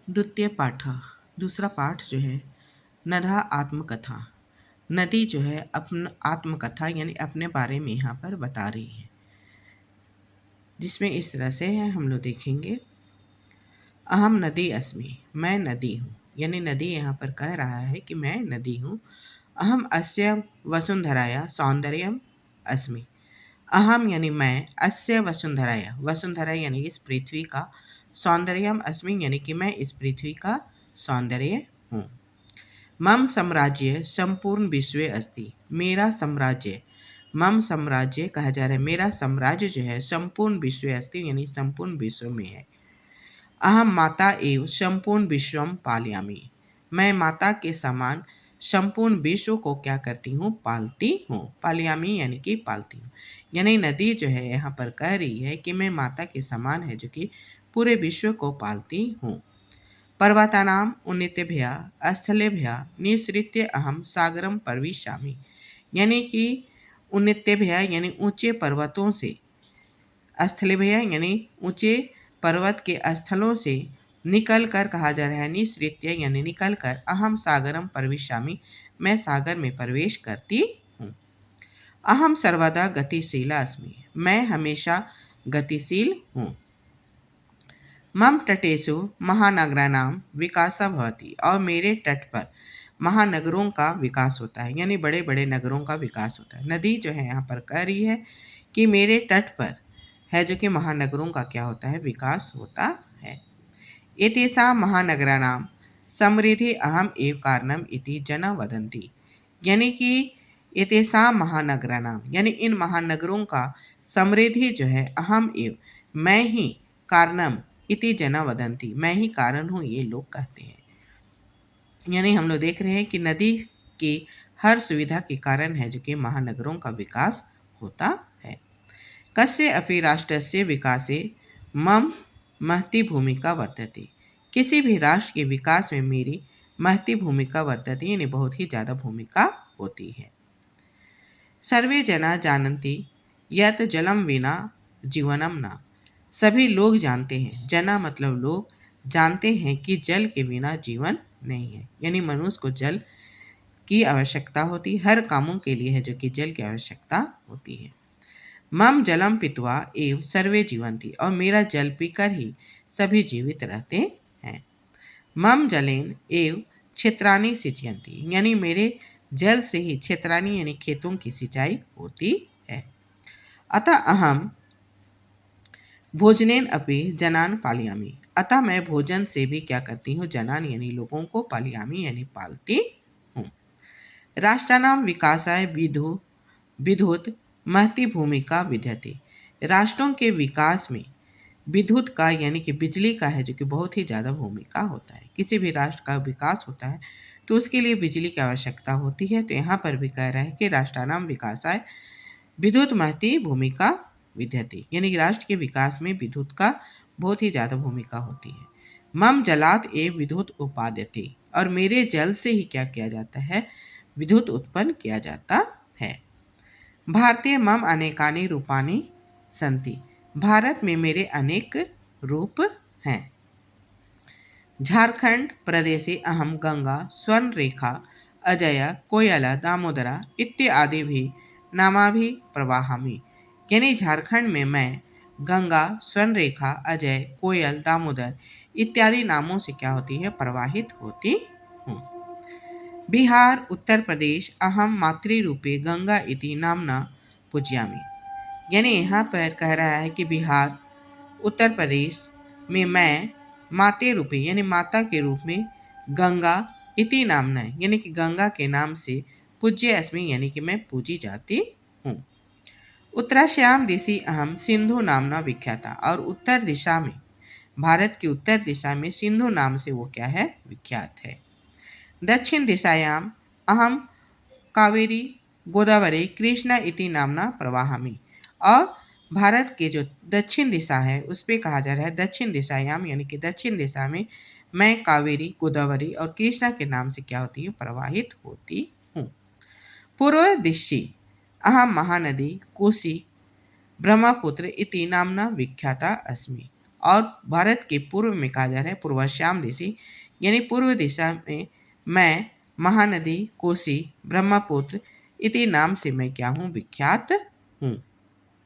द्वितीय पाठ, दूसरा पाठ जो है नधा आत्मकथा। नदी जो है अपना आत्मकथा यानी अपने बारे में यहाँ पर बता रही है, जिसमें इस तरह से है, हम लोग देखेंगे। अहम नदी अस्मि, मैं नदी हूँ, यानी नदी यहाँ पर कह रहा है कि मैं नदी हूँ। अहम अस्य वसुंधराया सौंदर्यम अस्मि, अहम यानी मैं, अस्य वसुंधराया, वसुंधरा यानी इस पृथ्वी का, सौंदर्यम अस्मि यानी कि मैं इस पृथ्वी का सौंदर्य हूँ। मम साम्राज्य संपूर्ण विश्व अस्ति, मेरा साम्राज्य, मम साम्राज्य कहा जा रहा है, मेरा साम्राज्य जो है संपूर्ण विश्व अस्ति यानी संपूर्ण विश्व में है। अहम माता एव संपूर्ण विश्वम पालयामि, मैं माता के समान संपूर्ण विश्व को क्या करती हूँ, पालती हूँ। पालयामी यानी कि पालती हूँ, यानी नदी जो है यहाँ पर कह रही है कि मैं माता के समान है जो कि पूरे विश्व को पालती हूँ। पर्वतानाम उन्नतेभ्यः स्थलेभ्यः निःसृत्य अहम सागरम प्रविशामि, यानी कि उन्नतेभ्यः यानी ऊंचे पर्वतों से, स्थलेभ्यः यानी ऊंचे पर्वत के स्थलों से निकल कर कहा जा रहा है, निःसृत्य यानी निकल कर, अहम सागरम प्रविशामि, मैं सागर में प्रवेश करती हूँ। अहम सर्वदा गतिशीला अस्मि, मैं हमेशा गतिशील हूँ। मम तटेषु महानगराणां विकासः भवति, और मेरे तट पर महानगरों का विकास होता है, यानी बड़े बड़े नगरों का विकास होता है। नदी जो है यहाँ पर कह रही है कि मेरे तट पर है जो कि महानगरों का क्या होता है, विकास होता है। एतेषां महानगराणां समृद्धि अहम एव कारणम इति जना वदन्ति, यानी कि एतेषां महानगराणां यानी इन महानगरों का समृद्धि जो है, अहम एव मैं ही, कारणम इति जना वदन्ति मैं ही कारण हूँ, ये लोग कहते हैं। यानी हम लोग देख रहे हैं कि नदी की हर सुविधा के कारण है जो कि महानगरों का विकास होता है। कस्य अपि राष्ट्रस्य विकासे मम महती भूमिका वर्तते, किसी भी राष्ट्र के विकास में मेरी महती भूमिका वर्तते यानी बहुत ही ज़्यादा भूमिका होती है। सर्वे जना जानन्ति यत् जलम विना जीवनम न, सभी लोग जानते हैं, जना मतलब लोग, जानते हैं कि जल के बिना जीवन नहीं है, यानी मनुष्य को जल की आवश्यकता होती है, हर कामों के लिए है जो कि जल की आवश्यकता होती है। मम जलम पित्वा एव सर्वे जीवंती, और मेरा जल पीकर ही सभी जीवित रहते हैं। मम जलेन एव क्षेत्राणि सिंचयन्ति, यानी मेरे जल से ही क्षेत्राणि यानी खेतों की सिंचाई होती है। अतः अहम भोजनेन अपि जनान पालयामि, अतः मैं भोजन से भी क्या करती हूँ, जनान यानी लोगों को, पालयामि यानी पालती हूँ। राष्ट्राणाम विकासाय विद्युत महती भूमिका विद्यते, राष्ट्रों के विकास में विद्युत का यानी कि बिजली का है जो कि बहुत ही ज़्यादा भूमिका होता है। किसी भी राष्ट्र का विकास होता है तो उसके लिए बिजली की आवश्यकता होती है। तो यहाँ पर भी कह रहा है कि राष्ट्राणाम विकासाय विद्युत महती भूमिका विद्यते, यानी कि राष्ट्र के विकास में विद्युत का बहुत ही ज़्यादा भूमिका होती है। मम जलात एव विद्युत उत्पाद्यते, और मेरे जल से ही क्या किया जाता है, विद्युत उत्पन्न किया जाता है। भारतीय मम अनेकानि रूपानि सन्ति, भारत में मेरे अनेक रूप हैं। झारखंड प्रदेशे अहम गंगा स्वर्णरेखा अजय कोयला दामोदरा इत्यादि भी नामाभि प्रवाहामि, यानी झारखंड में मैं गंगा स्वर्णरेखा अजय कोयल दामोदर इत्यादि नामों से क्या होती है, प्रवाहित होती हूँ। बिहार उत्तर प्रदेश अहम मातृरूपे गंगा इति नामना पूज्यामि, यानी यहाँ पर कह रहा है कि बिहार उत्तर प्रदेश में मैं माते रूपे यानी माता के रूप में गंगा इति नामना है, यानी कि गंगा के नाम से पूज्य अस्मि यानी कि मैं पूजी जाती हूँ। उत्तराश्याम दिशि अहम सिंधु नामना विख्याता, और उत्तर दिशा में, भारत की उत्तर दिशा में सिंधु नाम से वो क्या है, विख्यात है। दक्षिण दिशायाम अहम कावेरी गोदावरी कृष्णा इति नामना प्रवाहामि, और भारत के जो दक्षिण दिशा है उस पर कहा जा रहा है दक्षिण दिशायाम, यानी कि दक्षिण दिशा में मैं कावेरी गोदावरी और कृष्णा के नाम से क्या होती है, प्रवाहित होती हूँ। पूर्व दिशि अहम महानदी कोसी ब्रह्मपुत्र इति नामना विख्याता अस्मि, और भारत के पूर्व में कहा जा रहा है पूर्वाश्याम दिशि, यानी पूर्व दिशा में मैं महानदी कोसी ब्रह्मपुत्र इति नाम से मैं क्या हूँ, विख्यात हूँ।